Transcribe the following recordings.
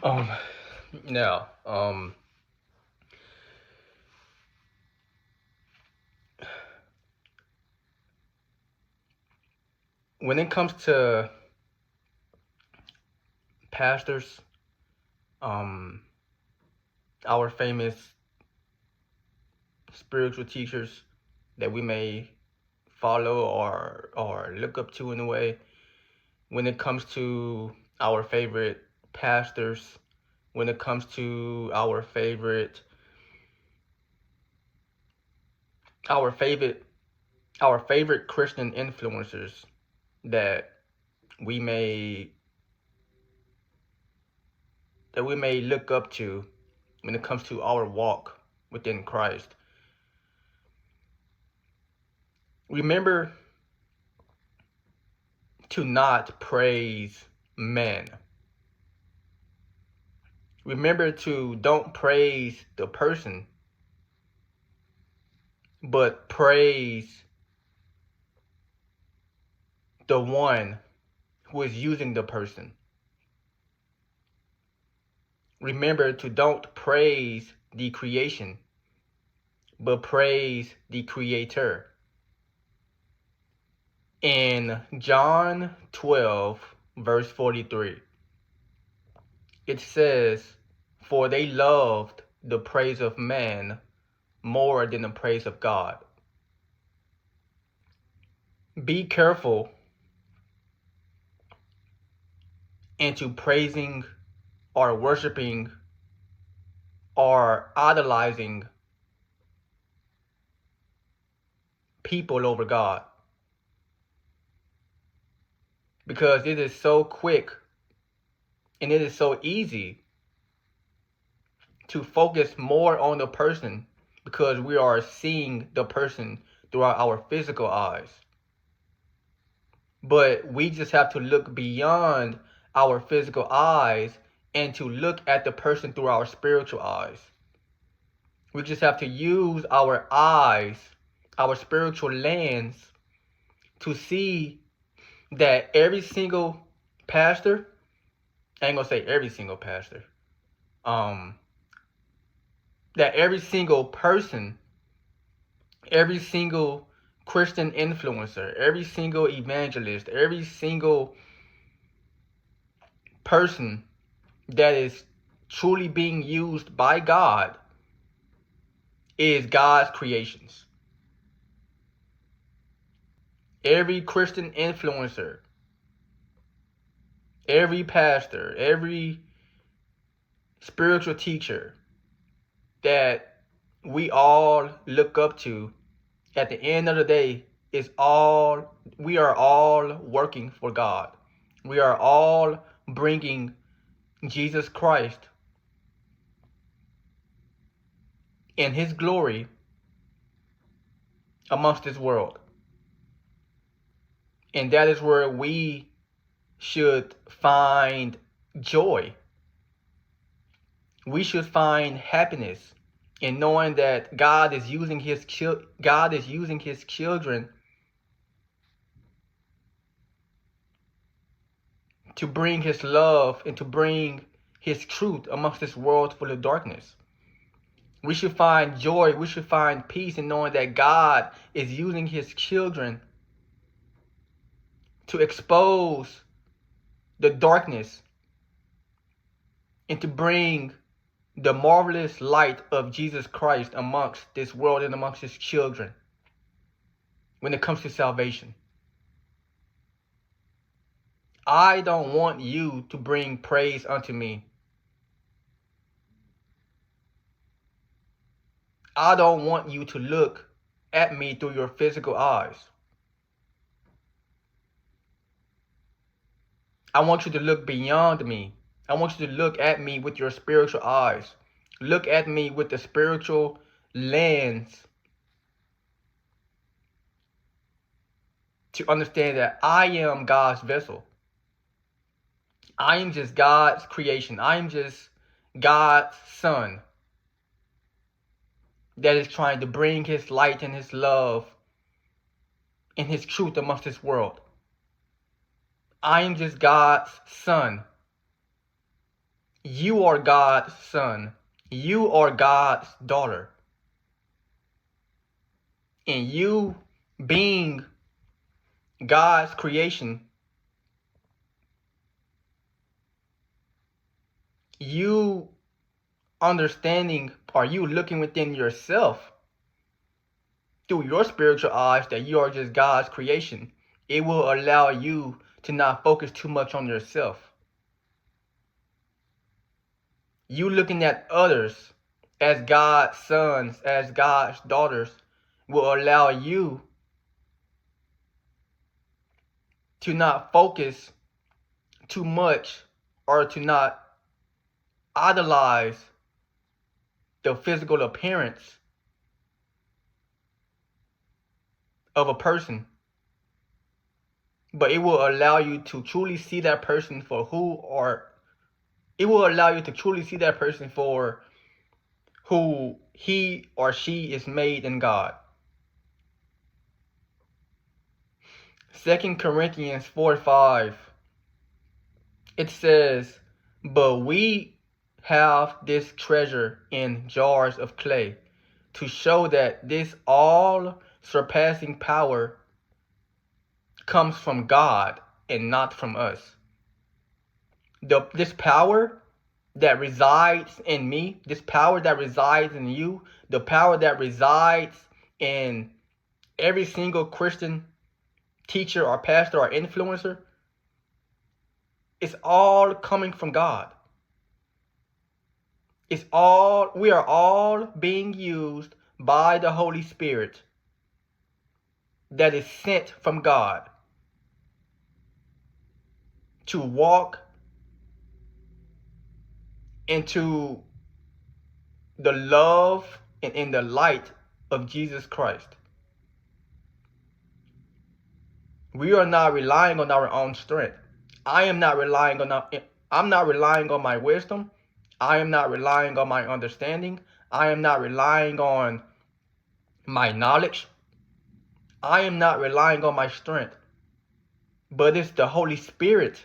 Um, Now, when it comes to pastors, um, our famous spiritual teachers that we may follow or look up to in a way, when it comes to our favorite pastors, when it comes to our favorite our favorite Christian influencers that we may that we may look up to when it comes to our walk within Christ. Remember to not praise men. Remember to don't praise the person, but praise the one who is using the person. Remember to don't praise the creation, but praise the creator. In John 12, verse 43, it says, "For they loved the praise of man more than the praise of God." Be careful into praising or worshiping or idolizing people over God, because it is so quick and it is so easy to focus more on the person because we are seeing the person through our physical eyes. But we just have to look beyond our physical eyes and to look at the person through our spiritual eyes. We just have to use our eyes, our spiritual lens, to see that every single pastor, I ain't gonna say every single pastor, um, that every single person, every single Christian influencer, every single evangelist, every single person that is truly being used by God is God's creations. Every Christian influencer, every pastor, every spiritual teacher that we all look up to, at the end of the day, we are all working for God. We are all bringing Jesus Christ in his glory amongst this world. And that is where we should find joy. We should find happiness in knowing that God is using his children to bring his love and to bring his truth amongst this world full of darkness. We should find joy, we should find peace in knowing that God is using his children to expose the darkness and to bring the marvelous light of Jesus Christ amongst this world and amongst his children when it comes to salvation. I don't want you to bring praise unto me. I don't want you to look at me through your physical eyes. I want you to look beyond me. I want you to look at me with your spiritual eyes. Look at me with the spiritual lens to understand that I am God's vessel. I am just God's creation. I am just God's son that is trying to bring his light and his love and his truth amongst this world. I am just God's son You are God's son. You are God's daughter. And you being God's creation, you understanding, or you looking within yourself through your spiritual eyes that you are just God's creation, it will allow you to not focus too much on yourself. You looking at others as God's sons, as God's daughters, will allow you to not focus too much or to not idolize the physical appearance of a person, but it will allow you to truly see that person for who, or it will allow you to truly see that person for who he or she is made in God. 2 Corinthians 4:5, it says, "But we have this treasure in jars of clay, to show that this all surpassing power comes from God and not from us." This power that resides in me, this power that resides in you, the power that resides in every single Christian teacher or pastor or influencer, it's all coming from God. We are all being used by the Holy Spirit that is sent from God to walk into the love and in the light of Jesus Christ. We are not relying on our own strength. I'm not relying on my wisdom. I am not relying on my understanding. I am not relying on my knowledge. I am not relying on my strength. But it's the Holy Spirit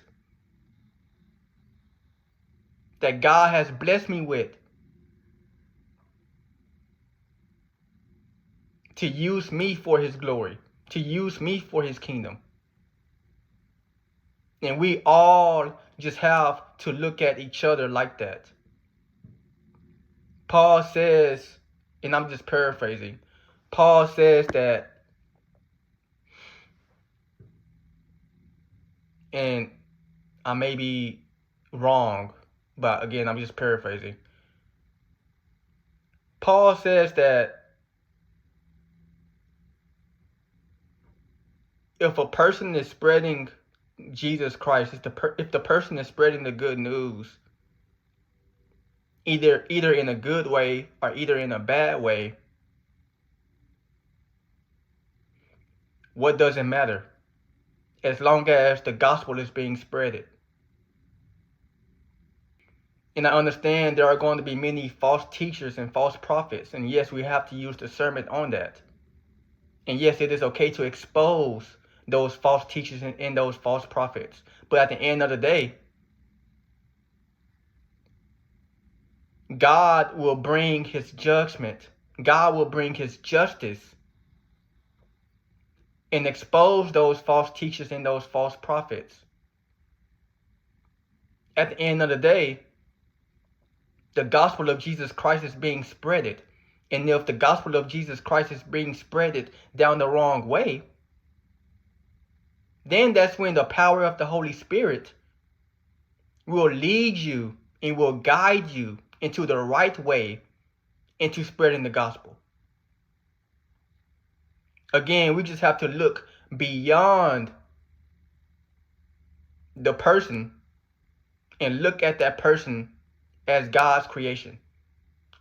that God has blessed me with to use me for His glory, to use me for His kingdom. And we all just have to look at each other like that. Paul says, and I'm just paraphrasing, Paul says that, and I may be wrong, but again, I'm just paraphrasing. Paul says that if a person is spreading Jesus Christ, if the person is spreading the good news, either in a good way or either in a bad way, what does it matter? As long as the gospel is being spreaded. And I understand there are going to be many false teachers and false prophets, and yes, we have to use discernment on that. And yes, it is okay to expose those false teachers and those false prophets. But at the end of the day, God will bring His judgment. God will bring His justice and expose those false teachers and those false prophets. At the end of the day, the gospel of Jesus Christ is being spreaded. And if the gospel of Jesus Christ is being spreaded down the wrong way, then that's when the power of the Holy Spirit will lead you and will guide you into the right way into spreading the gospel. Again, we just have to look beyond the person and look at that person as God's creation.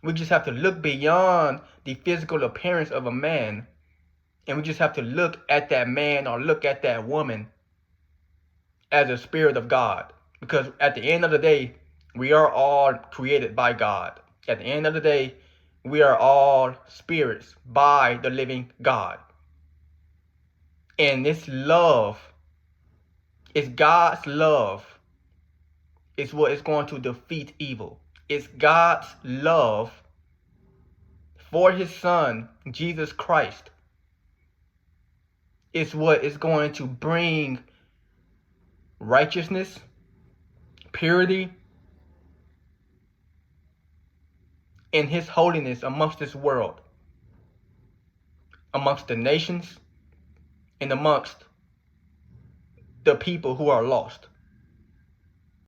We just have to look beyond the physical appearance of a man, and we just have to look at that man or look at that woman as a spirit of God. Because at the end of the day, we are all created by God. At the end of the day, we are all spirits by the living God. And this love is God's love is what is going to defeat evil. It's God's love for his son, Jesus Christ. It's what is going to bring righteousness, purity, and his holiness amongst this world, amongst the nations, and amongst the people who are lost.